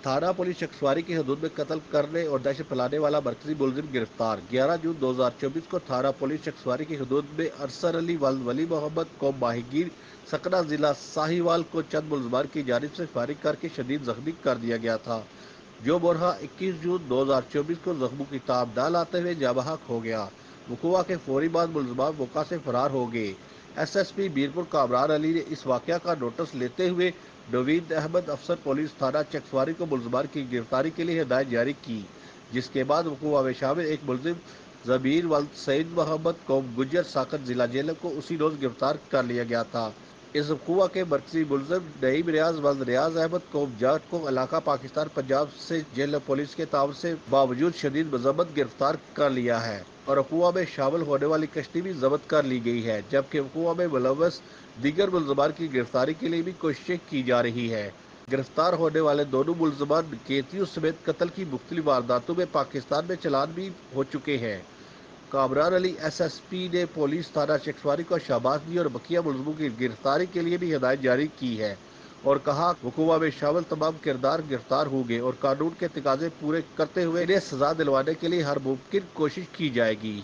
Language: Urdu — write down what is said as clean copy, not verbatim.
تھانہ پولیس چکسواری کی حدود میں قتل کرنے اور دہشت پھیلانے والا مرکزی ملزم گرفتار 11 جون 2024 کو تھانہ پولیس چکسواری کی حدود میں ارسر علی ولی محمد کو ماہی گیر سکرا ضلع ساہیوال کو چند ملزمان کی جانب سے فائرنگ کر کے شدید زخمی کر دیا گیا تھا، جو برہا 21 جون 2024 کو زخموں کی تاب نہ لاتے ہوئے جاں بحق ہو گیا۔ وقوع کے فوری بعد ملزمان موقع سے فرار ہو گئے۔ S S P Mirpur Kamran Ali نے اس واقعہ کا نوٹس لیتے ہوئے نوید احمد افسر پولیس تھانہ چکسواری کو ملزمان کی گرفتاری کے لیے ہدایت جاری کی، جس کے بعد وقوع میں شامل ایک ملزم ضمیر ولد سعید محمد کو گجر ساکت ضلع جیل کو اسی روز گرفتار کر لیا گیا تھا۔ اس وقوع کے مرکزی ملزم نعیم ریاض ولد ریاض احمد کو جاٹ کو علاقہ پاکستان پنجاب سے جیل پولیس کے تعاون سے باوجود شدید مذمت گرفتار کر لیا ہے اور وقوع میں شامل ہونے والی کشتی بھی ضبط کر لی گئی ہے، جبکہ وقوع میں ملوث دیگر ملزمان کی گرفتاری کے لیے بھی کوششیں کی جا رہی ہیں۔ گرفتار ہونے والے دونوں ملزمان ڈکیتیوں سمیت قتل کی مختلف وارداتوں میں پاکستان میں چلان بھی ہو چکے ہیں۔ کامران علی ایس ایس پی نے پولیس تھانہ چکسواری کو شاباش دی اور بقیہ ملزموں کی گرفتاری کے لیے بھی ہدایت جاری کی ہے اور کہا وقوع میں شامل تمام کردار گرفتار ہوں گے اور قانون کے تقاضے پورے کرتے ہوئے انہیں سزا دلوانے کے لیے ہر ممکن کوشش کی جائے گی۔